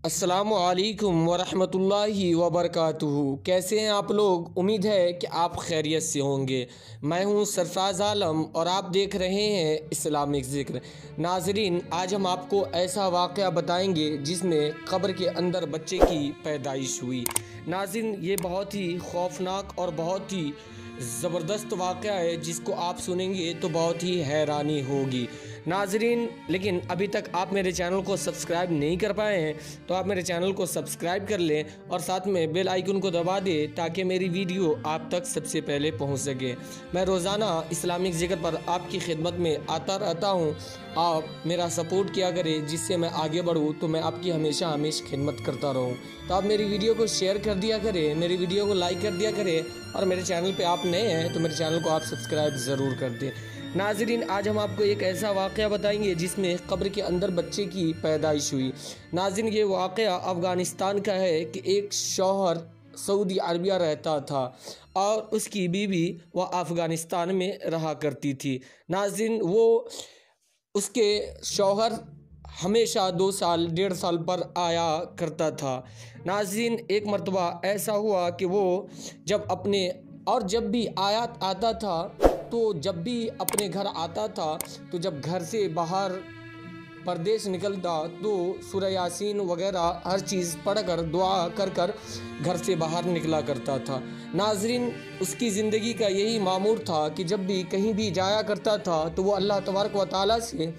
अस्सलामु अलैकुम वरहमतुल्लाहि वबरकातुहू। कैसे हैं आप लोग? उम्मीद है कि आप खैरियत से होंगे। मैं हूं सरफराज आलम और आप देख रहे हैं इस्लामिक ज़िक्र। नाज़रीन, आज हम आपको ऐसा वाक़या बताएंगे जिसमें कब्र के अंदर बच्चे की पैदाइश हुई। नाज़रीन, ये बहुत ही खौफनाक और बहुत ही ज़बरदस्त वाक़या है जिसको आप सुनेंगे तो बहुत ही हैरानी होगी। नाज़रीन, लेकिन अभी तक आप मेरे चैनल को सब्सक्राइब नहीं कर पाए हैं तो आप मेरे चैनल को सब्सक्राइब कर लें और साथ में बेल आइकन को दबा दें ताकि मेरी वीडियो आप तक सबसे पहले पहुंच सके। मैं रोज़ाना इस्लामिक ज़िक्र पर आपकी खिदमत में आता रहता हूं। आप मेरा सपोर्ट किया करें जिससे मैं आगे बढ़ूं, तो मैं आपकी हमेशा खिदमत करता रहूं। तो आप मेरी वीडियो को शेयर कर दिया करें, मेरी वीडियो को लाइक कर दिया करें और मेरे चैनल पे आप नए हैं तो मेरे चैनल को आप सब्सक्राइब ज़रूर कर दें। नाज़रीन, आज हम आपको एक ऐसा वाक़या बताएंगे जिसमें कब्र के अंदर बच्चे की पैदाइश हुई। नाज़रीन, ये वाक़या अफ़गानिस्तान का है कि एक शौहर सऊदी अरबिया रहता था और उसकी बीवी वह अफ़गानिस्तान में रहा करती थी। नाज़रीन, वो उसके शौहर हमेशा 2 साल 1.5 साल पर आया करता था। नाज़रीन, एक मर्तबा ऐसा हुआ कि वो जब भी आता था तो जब भी अपने घर आता था तो जब घर से बाहर परदेश निकलता तो सूरह यासीन वगैरह हर चीज़ पढ़कर दुआ कर घर से बाहर निकला करता था। नाज़रीन, उसकी ज़िंदगी का यही मामूर था कि जब भी कहीं भी जाया करता था तो वो अल्लाह तबारक व तआला से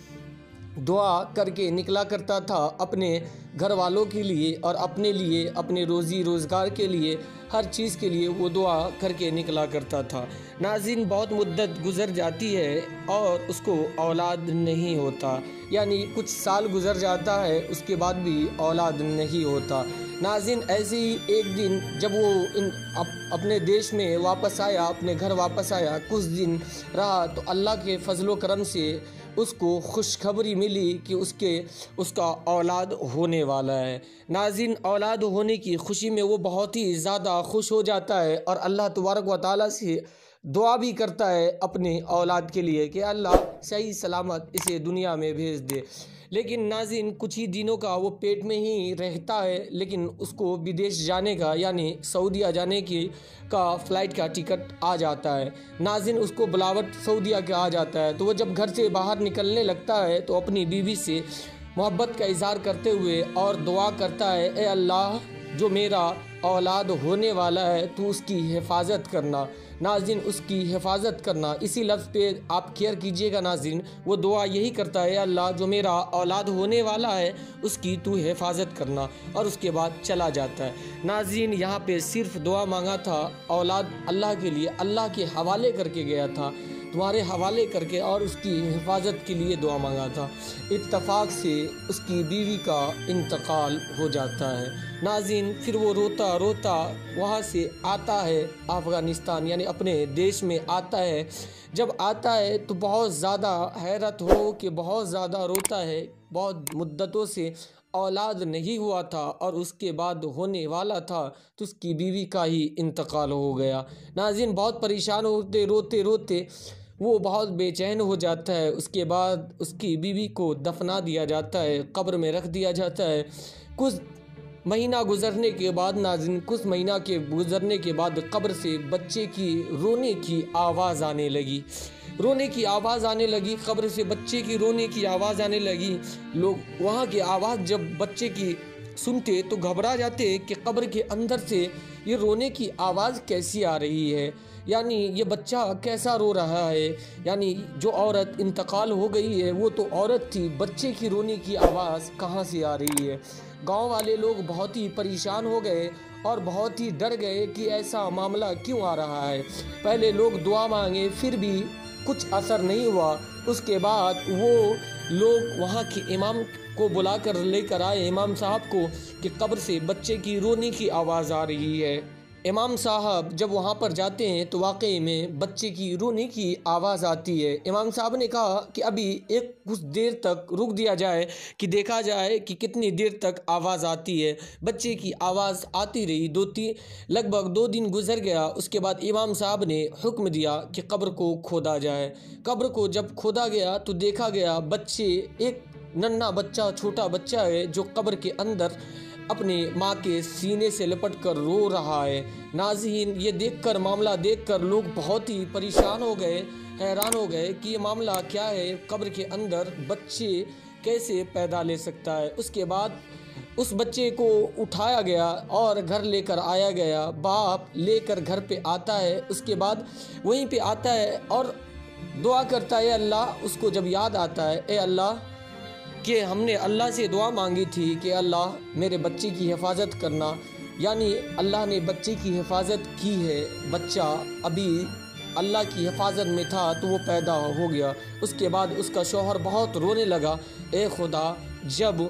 दुआ करके निकला करता था अपने घर वालों के लिए और अपने लिए, अपने रोज़ी रोज़गार के लिए, हर चीज़ के लिए वो दुआ करके निकला करता था। नाज़रीन, बहुत मुद्दत गुज़र जाती है और उसको औलाद नहीं होता, यानी कुछ साल गुज़र जाता है उसके बाद भी औलाद नहीं होता। नाज़रीन, ऐसे ही एक दिन जब वो अपने देश में वापस आया, अपने घर वापस आया, कुछ दिन रहा तो अल्लाह के फजलो करम से उसको खुशखबरी मिली कि उसका औलाद होने वाला है। नाज़रीन, औलाद होने की खुशी में वो बहुत ही ज़्यादा खुश हो जाता है और अल्लाह तबारक व तआला से दुआ भी करता है अपने औलाद के लिए कि अल्लाह सही सलामत इसे दुनिया में भेज दे। लेकिन नाज़रीन, कुछ ही दिनों का वो पेट में ही रहता है, लेकिन उसको विदेश जाने का यानी सऊदीया जाने का फ़्लाइट का टिकट आ जाता है। नाज़रीन, उसको बुलावट सऊदीया का आ जाता है तो वो जब घर से बाहर निकलने लगता है तो अपनी बीवी से मोहब्बत का इज़हार करते हुए और दुआ करता है, ए अल्लाह, जो मेरा औलाद होने वाला है तो उसकी हिफाजत करना। नाज़रीन, उसकी हिफाजत करना, इसी लफ्ज़ पे आप केयर कीजिएगा। नाज़रीन, वो दुआ यही करता है, अल्लाह, जो मेरा औलाद होने वाला है उसकी तू हिफाजत करना, और उसके बाद चला जाता है। नाज़रीन, यहाँ पे सिर्फ दुआ मांगा था, औलाद अल्लाह के लिए अल्लाह के हवाले करके गया था, तुम्हारे हवाले करके, और उसकी हिफाजत के लिए दुआ मांगा था। इत्तफाक से उसकी बीवी का इंतकाल हो जाता है। नाज़रीन, फिर वो रोता रोता वहाँ से आता है अफ़गानिस्तान, यानी अपने देश में आता है। जब आता है तो बहुत ज़्यादा हैरत हो कि बहुत ज़्यादा रोता है। बहुत मुद्दतों से औलाद नहीं हुआ था और उसके बाद होने वाला था तो उसकी बीवी का ही इंतकाल हो गया। नाज़रीन, बहुत परेशान होते रोते रोते वो बहुत बेचैन हो जाता है। उसके बाद उसकी बीवी को दफना दिया जाता है, कब्र में रख दिया जाता है। कुछ महीना गुज़रने के बाद नाज़रीन, कुछ महीना के गुज़रने के बाद कब्र से बच्चे की रोने की आवाज़ आने लगी। कब्र से बच्चे की रोने की आवाज़ आने लगी। लोग वहाँ की आवाज़ जब बच्चे की सुनते तो घबरा जाते कि कब्र के अंदर से ये रोने की आवाज़ कैसी आ रही है, यानी ये बच्चा कैसा रो रहा है, यानी जो औरत इंतकाल हो गई है वो तो औरत थी, बच्चे की रोने की आवाज़ कहाँ से आ रही है। गांव वाले लोग बहुत ही परेशान हो गए और बहुत ही डर गए कि ऐसा मामला क्यों आ रहा है। पहले लोग दुआ मांगे फिर भी कुछ असर नहीं हुआ। उसके बाद वो लोग वहाँ के इमाम को बुलाकर लेकर आए, इमाम साहब को, कि कब्र से बच्चे की रोने की आवाज़ आ रही है। इमाम साहब जब वहाँ पर जाते हैं तो वाकई में बच्चे की रोने की आवाज़ आती है। इमाम साहब ने कहा कि अभी कुछ देर तक रुक दिया जाए कि देखा जाए कि कितनी देर तक आवाज़ आती है। बच्चे की आवाज़ आती रही, लगभग 2 दिन गुजर गया। उसके बाद इमाम साहब ने हुक्म दिया कि कब्र को खोदा जाए। कब्र को जब खोदा गया तो देखा गया एक नन्हा बच्चा, छोटा बच्चा है जो कब्र के अंदर اپنے ماں کے سینے سے لپٹ کر رو رہا ہے۔ ناظرین، یہ دیکھ کر، معاملہ دیکھ کر لوگ بہت ہی پریشان ہو گئے، حیران ہو گئے کہ یہ معاملہ کیا ہے، قبر کے اندر بچے کیسے پیدا لے سکتا ہے۔ اس کے بعد اس بچے کو اٹھایا گیا اور گھر لے کر آیا گیا۔ باپ لے کر گھر پہ آتا ہے، اس کے بعد وہیں پہ آتا ہے اور دعا کرتا ہے، اے اللہ، اس کو جب یاد آتا ہے، اے اللہ کہ ہم نے اللہ سے دعا مانگی تھی کہ اللہ میرے بچے کی حفاظت کرنا، یعنی اللہ نے بچے کی حفاظت کی ہے، بچہ ابھی اللہ کی حفاظت میں تھا تو وہ پیدا ہو گیا۔ اس کے بعد اس کا شوہر بہت رونے لگا، اے خدا، جب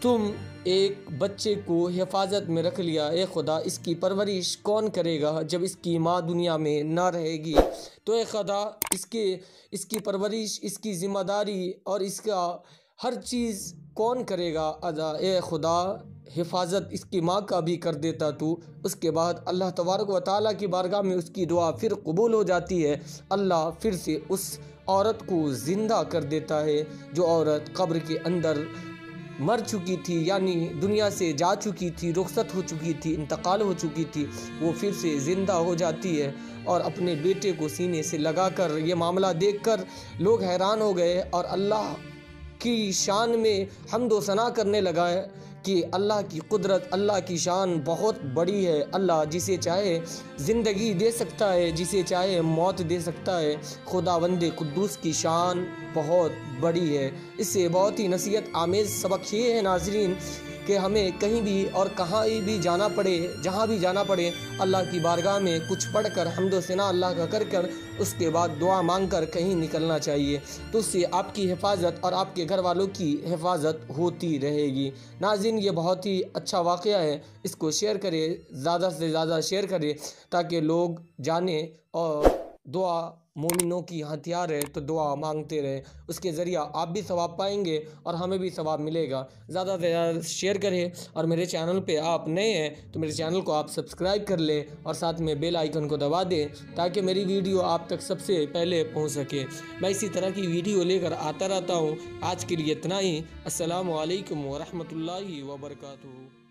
تم ایک بچے کو حفاظت میں رکھ لیا، اے خدا، اس کی پرورش کون کرے گا جب اس کی ماں دنیا میں نہ رہے گی؟ تو اے خدا، اس کی پرورش، اس کی ذمہ داری اور اس کا ہر چیز کون کرے گا ادا؟ اے خدا، حفاظت اس کی ماں کا بھی کر دیتا تو۔ اس کے بعد اللہ تبارک و تعالیٰ کی بارگاہ میں اس کی دعا پھر قبول ہو جاتی ہے۔ اللہ پھر سے اس عورت کو زندہ کر دیتا ہے، جو عورت قبر کے اندر مر چکی تھی، یعنی دنیا سے جا چکی تھی، رخصت ہو چکی تھی، انتقال ہو چکی تھی، وہ پھر سے زندہ ہو جاتی ہے اور اپنے بیٹے کو سینے سے لگا کر۔ یہ معاملہ دیکھ کر لوگ حیران ہو گئے اور اللہ کی شان میں حمد و ثنا کرنے لگا ہے کہ اللہ کی قدرت، اللہ کی شان بہت بڑی ہے۔ اللہ جسے چاہے زندگی دے سکتا ہے، جسے چاہے موت دے سکتا ہے۔ خداوند قدوس کی شان بہت بڑی ہے۔ اس سے بہت ہی نصیحت آمیز سبق یہ ہے ناظرین کہ ہمیں کہیں بھی اور کہاں بھی جانا پڑے، جہاں بھی جانا پڑے، اللہ کی بارگاہ میں کچھ پڑھ کر حمد و ثنا اللہ کا کر کر اس کے بعد دعا مانگ کر کہیں نکلنا چاہیے، تو اس سے آپ کی حفاظت اور آپ کے گھر والوں کی حفاظت ہوتی رہے گی۔ ناظرین، یہ بہت ہی اچھا واقعہ ہے، اس کو شیئر کریں، زیادہ سے زیادہ شیئر کریں تاکہ لوگ جانیں، اور دعا مومنوں کی ہتھیار ہے تو دعا مانگتے رہیں، اس کے ذریعہ آپ بھی ثواب پائیں گے اور ہمیں بھی ثواب ملے گا۔ زیادہ سے زیادہ شیئر کریں، اور میرے چینل پہ آپ نئے ہیں تو میرے چینل کو آپ سبسکرائب کر لیں اور ساتھ میں بیل آئیکن کو دبا دیں تاکہ میری ویڈیو آپ تک سب سے پہلے پہنچ سکے۔ میں اسی طرح کی ویڈیو لے کر آتا رہتا ہوں۔ آج کے لیے اتنا ہی۔ السلام علیکم ورحمۃ اللہ وبرکاتہ۔